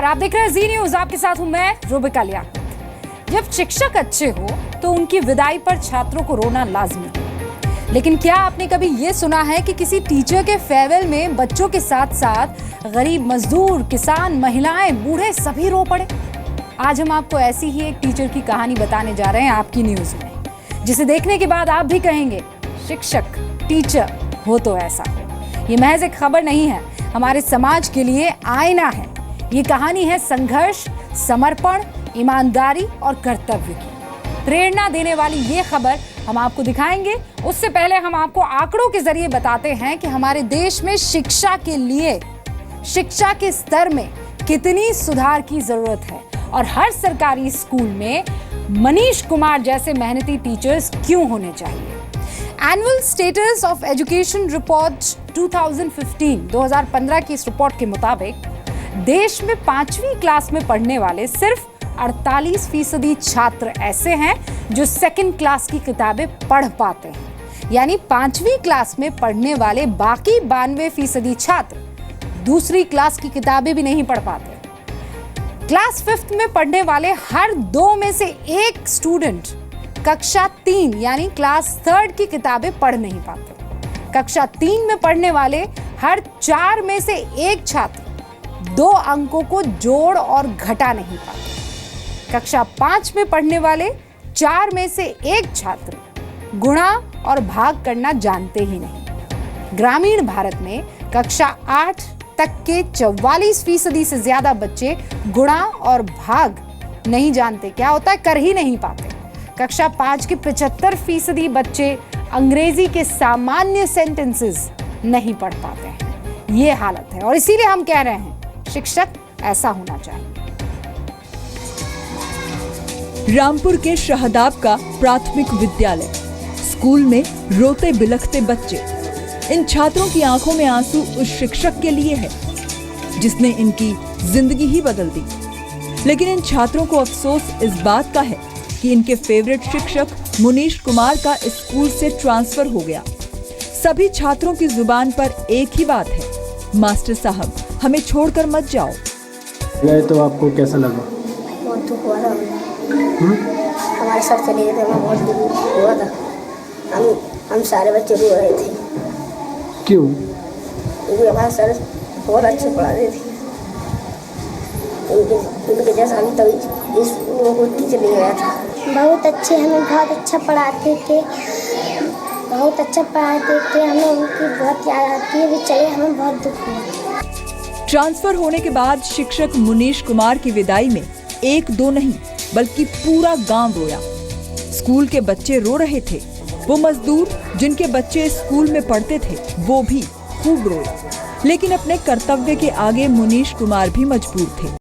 आप देख रहे हैं जी न्यूज, आपके साथ हूं मैं रुबिका लियाकत। जब शिक्षक अच्छे हो तो उनकी विदाई पर छात्रों को रोना लाजमी है, लेकिन क्या आपने कभी ये सुना है कि किसी टीचर के फेयरवेल में बच्चों के साथ साथ गरीब, मजदूर, किसान, महिलाएं, बूढ़े सभी रो पड़े? आज हम आपको ऐसी ही एक टीचर की कहानी बताने जा रहे हैं आपकी न्यूज में, जिसे देखने के बाद आप भी कहेंगे शिक्षक, टीचर हो तो ऐसा हो। ये महज एक खबर नहीं है, हमारे समाज के लिए आईना है। ये कहानी है संघर्ष, समर्पण, ईमानदारी और कर्तव्य की। प्रेरणा देने वाली ये खबर हम आपको दिखाएंगे। उससे पहले हम आपको आंकड़ों के जरिए बताते हैं कि हमारे देश में शिक्षा के लिए, शिक्षा के स्तर में कितनी सुधार की जरूरत है और हर सरकारी स्कूल में मनीष कुमार जैसे मेहनती टीचर्स क्यों होने चाहिए। Annual status of education report 2015 की इस रिपोर्ट के मुताबिक देश में 5वीं क्लास में पढ़ने वाले सिर्फ 48% छात्र ऐसे हैं जो सेकंड क्लास की किताबें पढ़ पाते हैं। यानी 5वीं क्लास में पढ़ने वाले बाकी 92% छात्र दूसरी क्लास की किताबें भी नहीं पढ़ पाते। क्लास 5th में पढ़ने वाले हर 2 में से एक स्टूडेंट कक्षा 3 यानी क्लास 3rd की किताबें पढ़ नहीं पाते। कक्षा 3 में पढ़ने वाले हर 4 में से एक छात्र 2 अंकों को जोड़ और घटा नहीं पाते। कक्षा 5 में पढ़ने वाले 4 में से एक छात्र गुणा और भाग करना जानते ही नहीं। ग्रामीण भारत में कक्षा 8 तक के 44% से ज्यादा बच्चे गुणा और भाग नहीं जानते। क्या होता है, कर ही नहीं पाते। कक्षा 5 के 75% बच्चे अंग्रेजी के सामान्य सेंटेंसेस नहीं पढ़ पाते हैं। ये हालत है और इसीलिए हम कह रहे हैं शिक्षक ऐसा होना चाहिए। रामपुर के शहदाब का प्राथमिक विद्यालय, स्कूल में रोते बिलखते बच्चे। इन छात्रों की आंखों में आंसू उस शिक्षक के लिए है जिसने इनकी जिंदगी ही बदल दी। लेकिन इन छात्रों को अफसोस इस बात का है कि इनके फेवरेट शिक्षक मनीष कुमार का इस स्कूल से ट्रांसफर हो गया। सभी छात्रों की जुबान पर एक ही बात है, मास्टर साहब हमें छोड़कर मत जाओ। गए तो आपको कैसा लगा? बहुत दुख हुआ था। हमारे सर चले गए थे, हमें बहुत दुख हुआ था। हम सारे बच्चे रो रहे थे। क्यों? क्योंकि हमारे सर बहुत अच्छे पढ़ाते थे। उनके जैसा हम तभी इस को टीचर नहीं गया था। बहुत अच्छे, हमें बहुत अच्छा पढ़ाते थे, बहुत अच्छा पढ़ाते थे। हमें उनकी बहुत याद आती है। वे चले, हमें बहुत दुख हुआ। ट्रांसफर होने के बाद शिक्षक मनीष कुमार की विदाई में 1-2 नहीं बल्कि पूरा गांव रोया। स्कूल के बच्चे रो रहे थे। वो मजदूर जिनके बच्चे स्कूल में पढ़ते थे वो भी खूब रोए। लेकिन अपने कर्तव्य के आगे मनीष कुमार भी मजबूर थे।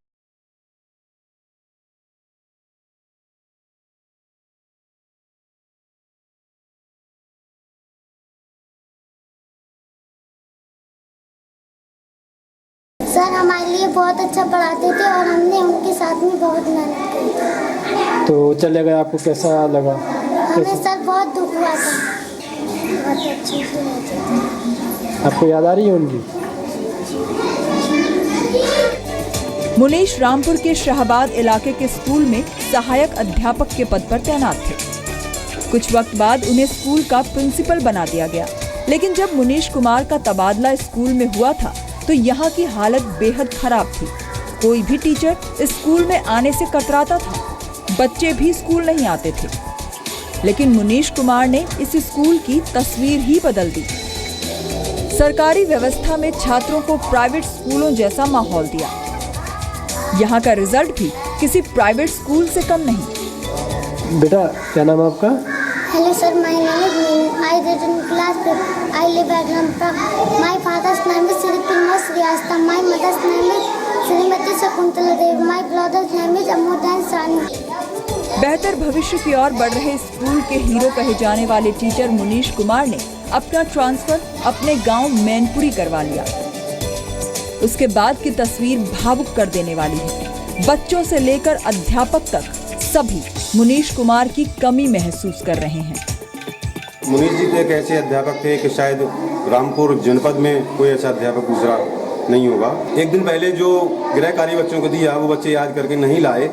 सर हमारे लिए बहुत अच्छा पढ़ाते थे और हमने उनके साथ में बहुत मेहनत की। तो चले गए, आपको कैसा लगा? हमें सर बहुत दुख हुआ था। बहुत अच्छे से रहते थे। आपको याद आ रही है उनकी? मनीष रामपुर के शाहबाद इलाके के स्कूल में सहायक अध्यापक के पद पर तैनात थे। कुछ वक्त बाद उन्हें स्कूल का प्रिंसिपल बना दिया गया। लेकिन जब मनीष कुमार का तबादला स्कूल में हुआ था तो यहाँ की हालत बेहद खराब थी। कोई भी टीचर इस स्कूल में आने से कतराता था। बच्चे भी स्कूल नहीं आते थे। लेकिन मनीष कुमार ने इस स्कूल की तस्वीर ही बदल दी। सरकारी व्यवस्था में छात्रों को प्राइवेट स्कूलों जैसा माहौल दिया। यहाँ का रिजल्ट भी किसी प्राइवेट स्कूल से कम नहीं। बेटा क्या नाम है आपका? Hello sir, my name is Meenu. I read in class 5th. I live at Rampura. My father's name is Sri Pinmas Srivastava. My mother's name is Srimati Shakuntala Devi. My brother's name is Amodan Sani. बेहतर भविष्य की ओर बढ़ रहे school के hero कहे जाने वाले teacher Manish Kumar ने अपना ट्रांसफर अपने गांव मैनपुरी करवा लिया। उसके बाद की तस्वीर भावुक कर देने वाली है। बच्चों से लेकर अध्यापक तक सभी मनीष कुमार की कमी महसूस कर रहे हैं। मनीष जी तो एक ऐसे अध्यापक थे कि शायद रामपुर जनपद में कोई ऐसा अध्यापक दूसरा नहीं होगा। एक दिन पहले जो गृह कार्य बच्चों को दिया वो बच्चे याद करके नहीं लाए,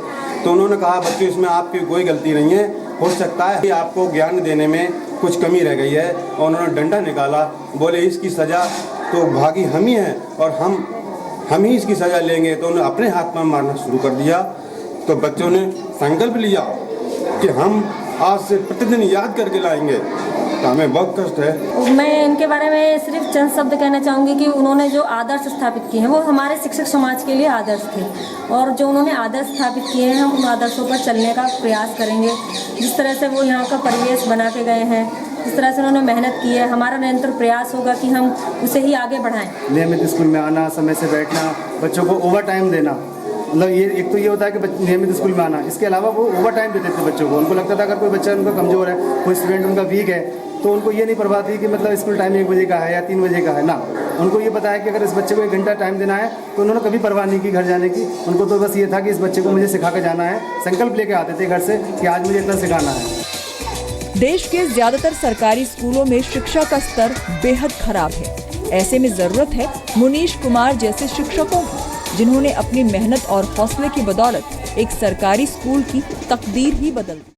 तो उन्होंने कहा बच्चों इसमें आपकी कोई गलती नहीं है, हो सकता है कि आपको ज्ञान देने में कुछ कमी रह गई है। और उन्होंने डंडा निकाला, बोले इसकी सज़ा तो भागी हम ही हैं और हम ही इसकी सज़ा लेंगे। तो उन्होंने अपने हाथ में मारना शुरू कर दिया। तो बच्चों ने संकल्प लिया कि हम आज से प्रतिदिन याद करके लाएंगे। तो हमें बहुत कष्ट है। मैं इनके बारे में सिर्फ चंद शब्द कहना चाहूँगी कि उन्होंने जो आदर्श स्थापित किए हैं वो हमारे शिक्षक समाज के लिए आदर्श थे, और जो उन्होंने आदर्श स्थापित किए हैं हम उन आदर्शों पर चलने का प्रयास करेंगे। जिस तरह से वो यहाँ का परिवेश बना के गए हैं, जिस तरह से उन्होंने मेहनत की है, हमारा निरंतर प्रयास होगा कि हम उसे ही आगे बढ़ाएं। नियमित स्कूल में आना, समय से बैठना, बच्चों को ओवर टाइम देना, मतलब ये एक तो ये होता है कि नियमित स्कूल में आना, इसके अलावा वो ओवर टाइम देते थे बच्चों को। उनको लगता था अगर कोई बच्चा उनका कमज़ोर है, कोई स्टूडेंट उनका वीक है, तो उनको ये नहीं परवाह थी कि मतलब स्कूल टाइम 1 बजे का है या 3 बजे का है ना। उनको ये पता है कि अगर इस बच्चे को 1 घंटा टाइम देना है, तो उन्होंने कभी परवाह नहीं की घर जाने की। उनको तो बस ये था कि इस बच्चे को मुझे सिखा कर जाना है। संकल्प लेके आते थे घर से कि आज मुझे इतना सिखाना है। देश के ज्यादातर सरकारी स्कूलों में शिक्षा का स्तर बेहद खराब है। ऐसे में जरूरत है मुनीश कुमार जैसे शिक्षकों की, जिन्होंने अपनी मेहनत और हौसले की बदौलत एक सरकारी स्कूल की तकदीर ही बदल दी।